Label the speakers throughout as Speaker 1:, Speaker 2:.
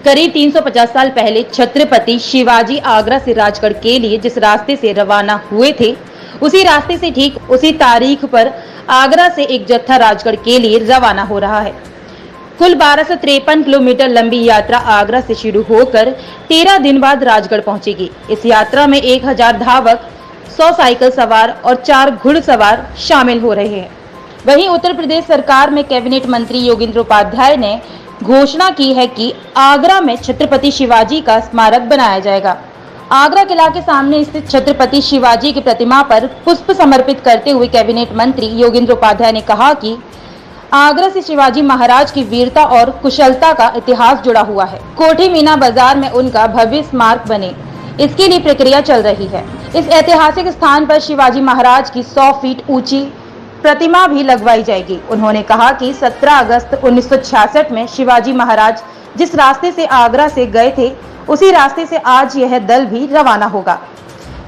Speaker 1: करीब 350 साल पहले छत्रपति शिवाजी आगरा से राजगढ़ के लिए जिस रास्ते से रवाना हुए थे, उसी रास्ते से ठीक उसी तारीख पर आगरा से एक जत्था राजगढ़ के लिए रवाना हो रहा है। कुल 1253 किलोमीटर लंबी यात्रा आगरा से शुरू होकर 13 दिन बाद राजगढ़ पहुंचेगी। इस यात्रा में 1000 धावक, 100 साइकिल सवार और 4 घुड़सवार शामिल हो रहे हैं। वहीं उत्तर प्रदेश सरकार में कैबिनेट मंत्री योगेंद्र उपाध्याय ने घोषणा की है कि आगरा में छत्रपति शिवाजी का स्मारक बनाया जाएगा। आगरा किला के सामने स्थित छत्रपति शिवाजी की प्रतिमा पर पुष्प समर्पित करते हुए कैबिनेट मंत्री योगेंद्र उपाध्याय ने कहा कि आगरा से शिवाजी महाराज की वीरता और कुशलता का इतिहास जुड़ा हुआ है। कोठी मीना बाजार में उनका भव्य स्मारक बने, इसके लिए प्रक्रिया चल रही है। इस ऐतिहासिक स्थान पर शिवाजी महाराज की 100 फीट ऊंची प्रतिमा भी लगवाई जाएगी। उन्होंने कहा कि 17 अगस्त 1966 में शिवाजी महाराज जिस रास्ते से आगरा से गए थे, उसी रास्ते से आज यह दल भी रवाना होगा।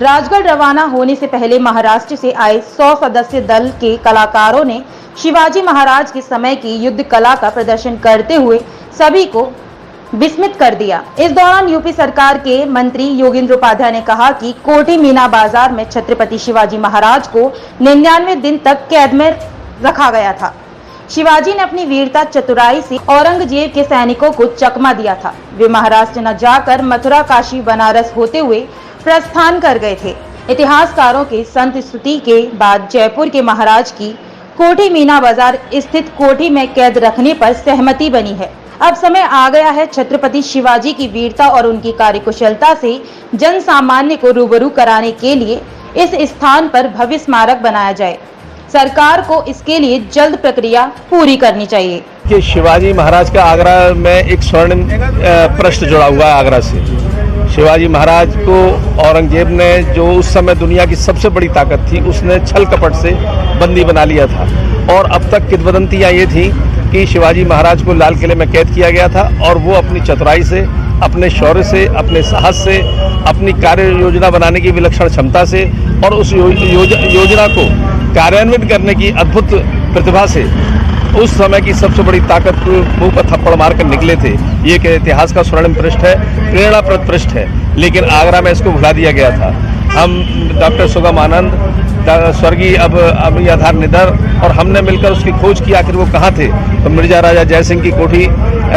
Speaker 1: राजगढ़ रवाना होने से पहले महाराष्ट्र से आए 100 सदस्य दल के कलाकारों ने शिवाजी महाराज के समय की युद्ध कला का प्रदर्शन करते हुए सभी को विस्मित कर दिया। इस दौरान यूपी सरकार के मंत्री योगेंद्र उपाध्याय ने कहा कि कोठी मीना बाजार में छत्रपति शिवाजी महाराज को 99 दिन तक कैद में रखा गया था। शिवाजी ने अपनी वीरता चतुराई से औरंगजेब के सैनिकों को चकमा दिया था। वे महाराष्ट्र न जाकर मथुरा, काशी, बनारस होते हुए प्रस्थान कर गए थे। इतिहासकारों के संत स्तुति के बाद जयपुर के महाराज की कोठी मीना बाजार स्थित कोठी में कैद रखने पर सहमति बनी है। अब समय आ गया है छत्रपति शिवाजी की वीरता और उनकी कार्यकुशलता से जन सामान्य को रूबरू कराने के लिए इस स्थान पर भव्य स्मारक बनाया जाए। सरकार को इसके लिए जल्द प्रक्रिया पूरी करनी चाहिए।
Speaker 2: कि शिवाजी महाराज का आगरा में एक स्वर्ण पृष्ठ जुड़ा हुआ है। आगरा से शिवाजी महाराज को औरंगजेब ने, जो उस समय दुनिया की सबसे बड़ी ताकत थी, उसने छल कपट से बंदी बना लिया था। और अब तक किंवदंतियां ये थी कि शिवाजी महाराज को लाल किले में कैद किया गया था और वो अपनी चतुराई से, अपने शौर्य से, अपने साहस से, अपनी कार्य योजना बनाने की विलक्षण क्षमता से और उस योजना को कार्यान्वित करने की अद्भुत प्रतिभा से उस समय की सबसे बड़ी ताकत को मुंह पर थप्पड़ मारकर निकले थे। ये एक इतिहास का स्वर्णिम पृष्ठ है, प्रेरणाप्रद पृष्ठ है, लेकिन आगरा में इसको भुला दिया गया था। हम डॉक्टर सुगम आनंद, स्वर्गीय अब आधार निधर और हमने मिलकर उसकी खोज की आखिर वो कहाँ थे। तो मिर्जा राजा जय सिंह की कोठी,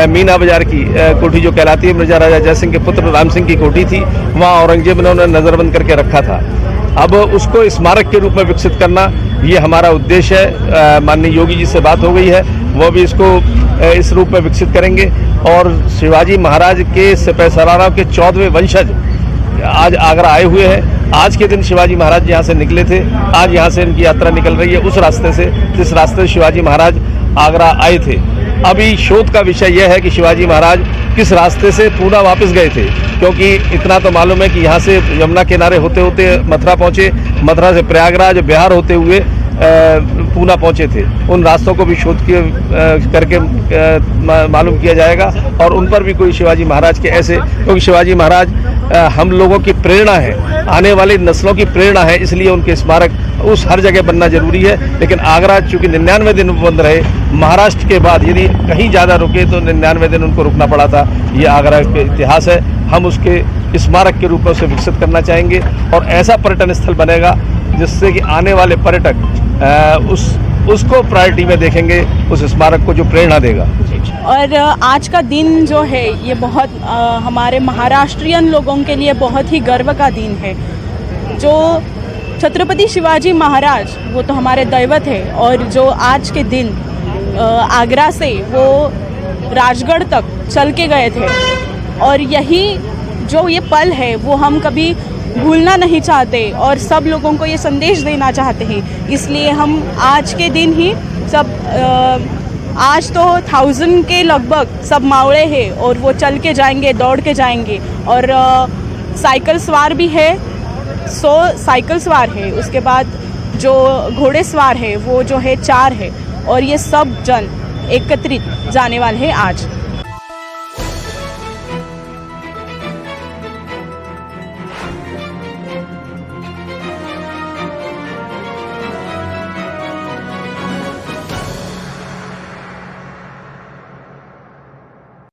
Speaker 2: मीना बाजार की कोठी जो कहलाती है, मिर्जा राजा जय सिंह के पुत्र राम सिंह की कोठी थी। वहाँ औरंगजेब ने उन्हें नजरबंद करके रखा था। अब उसको स्मारक के रूप में विकसित करना ये हमारा उद्देश्य है। माननीय योगी जी से बात हो गई है, वो भी इसको इस रूप में विकसित करेंगे। और शिवाजी महाराज के सिपह सलारों के 14वें वंशज आज आगरा आए हुए हैं। आज के दिन शिवाजी महाराज यहाँ से निकले थे, आज यहाँ से इनकी यात्रा निकल रही है उस रास्ते से जिस रास्ते से शिवाजी महाराज आगरा आए थे। अभी शोध का विषय यह है कि शिवाजी महाराज किस रास्ते से पूना वापस गए थे, क्योंकि इतना तो मालूम है कि यहाँ से यमुना किनारे होते होते मथुरा पहुँचे, मथुरा से प्रयागराज, बिहार होते हुए पूना पहुँचे थे। उन रास्तों को भी शोध करके मालूम किया जाएगा और उन पर भी कोई शिवाजी महाराज के ऐसे, क्योंकि शिवाजी महाराज हम लोगों की प्रेरणा है, आने वाली नस्लों की प्रेरणा है, इसलिए उनके स्मारक उस हर जगह बनना जरूरी है। लेकिन आगरा चूँकि 99 दिन बंद रहे, महाराष्ट्र के बाद यदि कहीं ज़्यादा रुके तो 99 दिन उनको रुकना पड़ा था। ये आगरा का इतिहास है, हम उसके स्मारक के रूप में उसे विकसित करना चाहेंगे और ऐसा पर्यटन स्थल बनेगा जिससे कि आने वाले पर्यटक उसको प्रायोरिटी में देखेंगे, उस स्मारक को जो प्रेरणा देगा।
Speaker 3: और आज का दिन जो है ये बहुत हमारे महाराष्ट्रियन लोगों के लिए बहुत ही गर्व का दिन है। जो छत्रपति शिवाजी महाराज वो तो हमारे दैवत है और जो आज के दिन आगरा से वो राजगढ़ तक चल के गए थे और यही जो ये पल है वो हम कभी भूलना नहीं चाहते और सब लोगों को ये संदेश देना चाहते हैं। इसलिए हम आज के दिन ही सब आज तो 1000 के लगभग सब मावड़े हैं और वो चल के जाएंगे, दौड़ के जाएंगे और साइकिल सवार भी है, 100 साइकिल सवार है। उसके बाद जो घोड़े सवार है वो जो है 4 है और ये सब जन एकत्रित जाने वाले हैं आज।